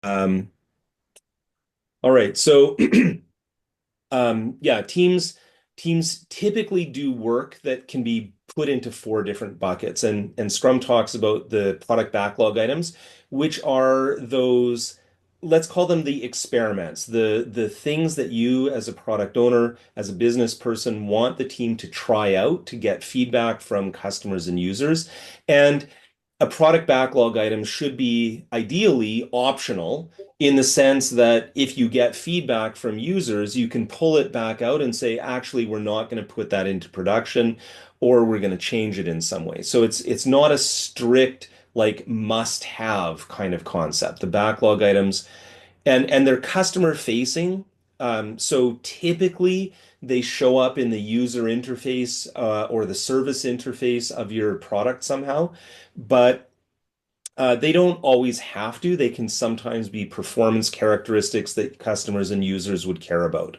Um, all right. So yeah, teams typically do work that can be put into four different buckets, and Scrum talks about the product backlog items, which are those, let's call them the experiments, the things that you as a product owner, as a business person, want the team to try out to get feedback from customers and users. And a product backlog item should be ideally optional in the sense that if you get feedback from users, you can pull it back out and say, actually, we're not going to put that into production, or we're going to change it in some way. So it's not a strict like must have kind of concept. The backlog items and they're customer facing. So typically they show up in the user interface or the service interface of your product somehow, but they don't always have to. They can sometimes be performance characteristics that customers and users would care about.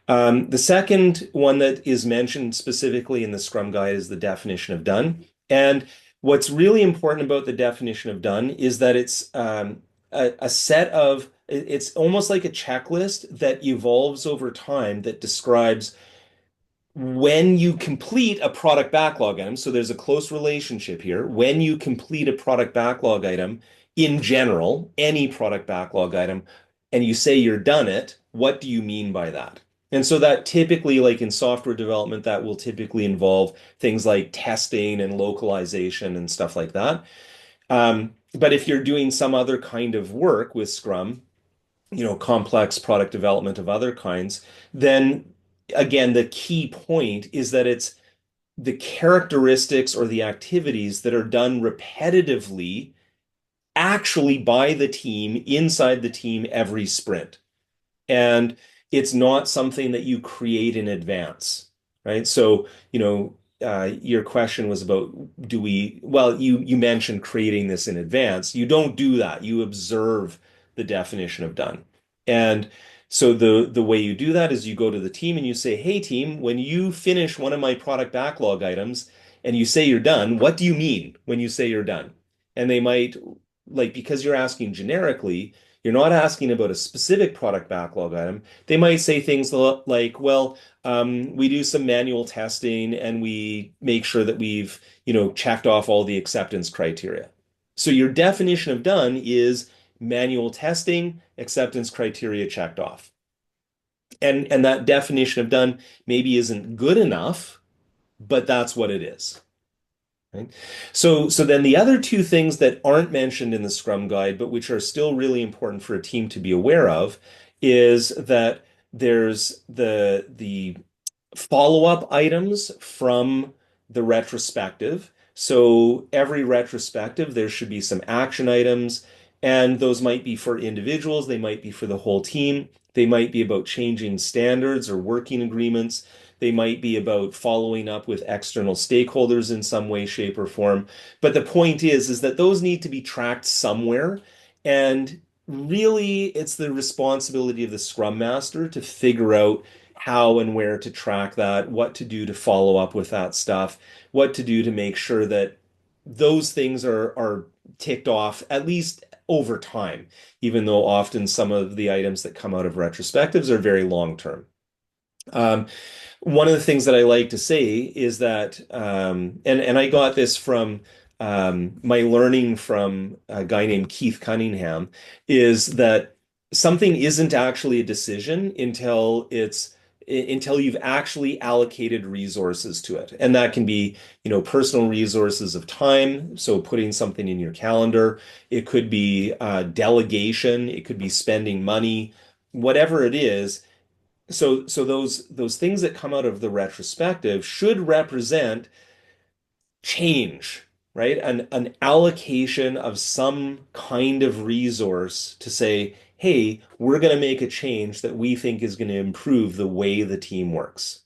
The second one that is mentioned specifically in the Scrum Guide is the definition of done. And what's really important about the definition of done is that it's a set of, it's almost like a checklist that evolves over time that describes when you complete a product backlog item, so there's a close relationship here. When you complete a product backlog item, in general, any product backlog item, and you say you're done it, what do you mean by that? And so that typically, like in software development, that will typically involve things like testing and localization and stuff like that. But if you're doing some other kind of work with Scrum, complex product development of other kinds, then again, the key point is that it's the characteristics or the activities that are done repetitively actually by the team inside the team every sprint. And it's not something that you create in advance, right? So, your question was about well, you mentioned creating this in advance. You don't do that. You observe the definition of done. And so the way you do that is you go to the team and you say, "Hey team, when you finish one of my product backlog items and you say you're done, what do you mean when you say you're done?" And they might, like, because you're asking generically, you're not asking about a specific product backlog item. They might say things like, well, we do some manual testing and we make sure that we've, checked off all the acceptance criteria. So your definition of done is manual testing, acceptance criteria checked off. And that definition of done maybe isn't good enough, but that's what it is. Right? So then the other two things that aren't mentioned in the Scrum Guide, but which are still really important for a team to be aware of, is that there's the follow-up items from the retrospective. So every retrospective, there should be some action items, and those might be for individuals, they might be for the whole team, they might be about changing standards or working agreements. They might be about following up with external stakeholders in some way, shape, or form. But the point is that those need to be tracked somewhere. And really, it's the responsibility of the Scrum Master to figure out how and where to track that, what to do to follow up with that stuff, what to do to make sure that those things are ticked off at least over time, even though often some of the items that come out of retrospectives are very long term. Um, One of the things that I like to say is that, and I got this from my learning from a guy named Keith Cunningham, is that something isn't actually a decision until you've actually allocated resources to it. And that can be, personal resources of time, so putting something in your calendar. It could be delegation, it could be spending money, whatever it is. So those things that come out of the retrospective should represent change, right? An allocation of some kind of resource to say, hey, we're going to make a change that we think is going to improve the way the team works.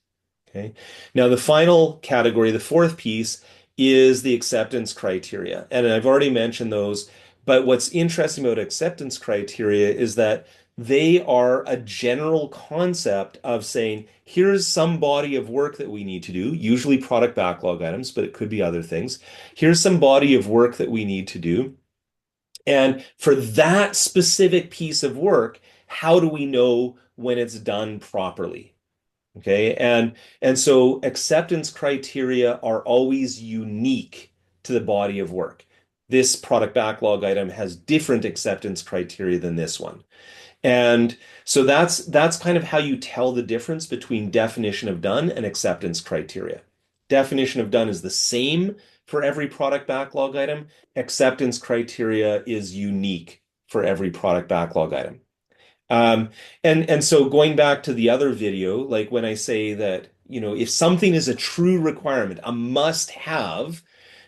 Okay. Now, the final category, the fourth piece, is the acceptance criteria. And I've already mentioned those, but what's interesting about acceptance criteria is that they are a general concept of saying, here's some body of work that we need to do, usually product backlog items, but it could be other things. Here's some body of work that we need to do. And for that specific piece of work, how do we know when it's done properly? Okay. And so acceptance criteria are always unique to the body of work. This product backlog item has different acceptance criteria than this one. And so that's kind of how you tell the difference between definition of done and acceptance criteria. Definition of done is the same for every product backlog item. Acceptance criteria is unique for every product backlog item. Um, and so going back to the other video, like when I say that, if something is a true requirement, a must have,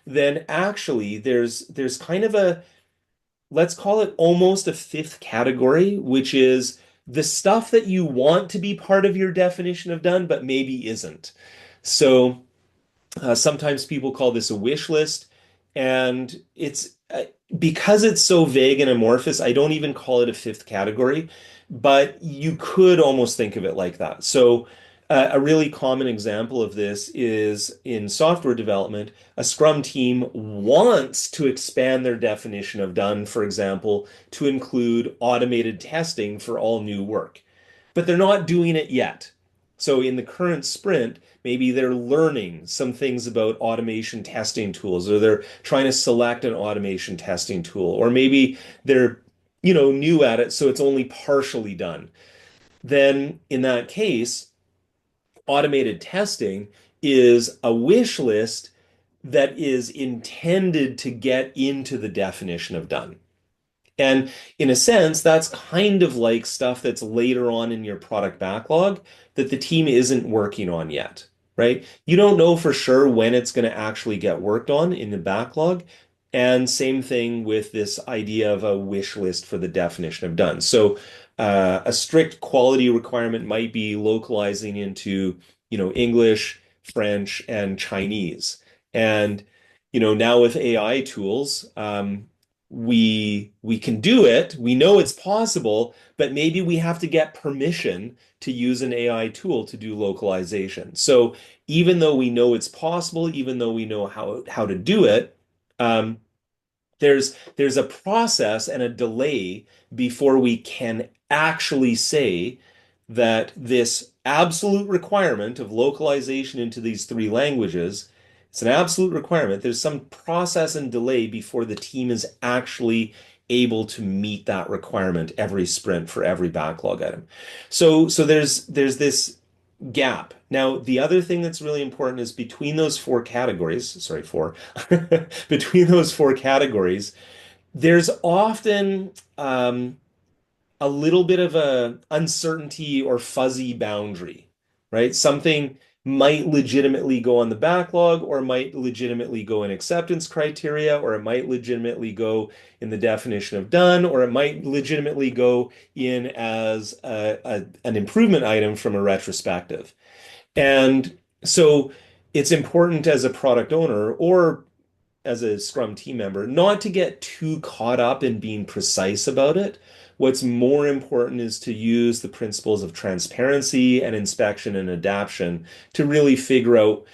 then actually there's kind of a, let's call it almost a fifth category, which is the stuff that you want to be part of your definition of done, but maybe isn't. So sometimes people call this a wish list, and because it's so vague and amorphous, I don't even call it a fifth category, but you could almost think of it like that. So, a really common example of this is in software development. A Scrum team wants to expand their definition of done, for example, to include automated testing for all new work, but they're not doing it yet. So in the current sprint, maybe they're learning some things about automation testing tools, or they're trying to select an automation testing tool, or maybe they're, new at it, so it's only partially done. Then in that case, automated testing is a wish list that is intended to get into the definition of done. And in a sense, that's kind of like stuff that's later on in your product backlog that the team isn't working on yet, right? You don't know for sure when it's going to actually get worked on in the backlog. And same thing with this idea of a wish list for the definition of done. So, a strict quality requirement might be localizing into, English, French, and Chinese. And, now with AI tools, we can do it. We know it's possible, but maybe we have to get permission to use an AI tool to do localization. So even though we know it's possible, even though we know how to do it, um, there's a process and a delay before we can actually say that this absolute requirement of localization into these three languages, it's an absolute requirement. There's some process and delay before the team is actually able to meet that requirement every sprint for every backlog item. So there's this gap. Now, the other thing that's really important is between those four categories, sorry, four, between those four categories, there's often a little bit of a uncertainty or fuzzy boundary, right? Something might legitimately go on the backlog, or might legitimately go in acceptance criteria, or it might legitimately go in the definition of done, or it might legitimately go in as an improvement item from a retrospective. And so it's important as a product owner or as a Scrum team member not to get too caught up in being precise about it. What's more important is to use the principles of transparency and inspection and adaptation to really figure out,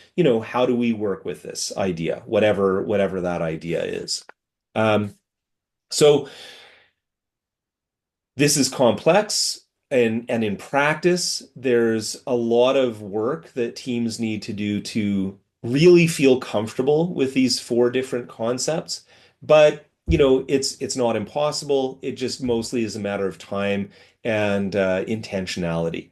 how do we work with this idea, whatever that idea is. So this is complex, and in practice, there's a lot of work that teams need to do to really feel comfortable with these four different concepts. But, it's not impossible. It just mostly is a matter of time and intentionality.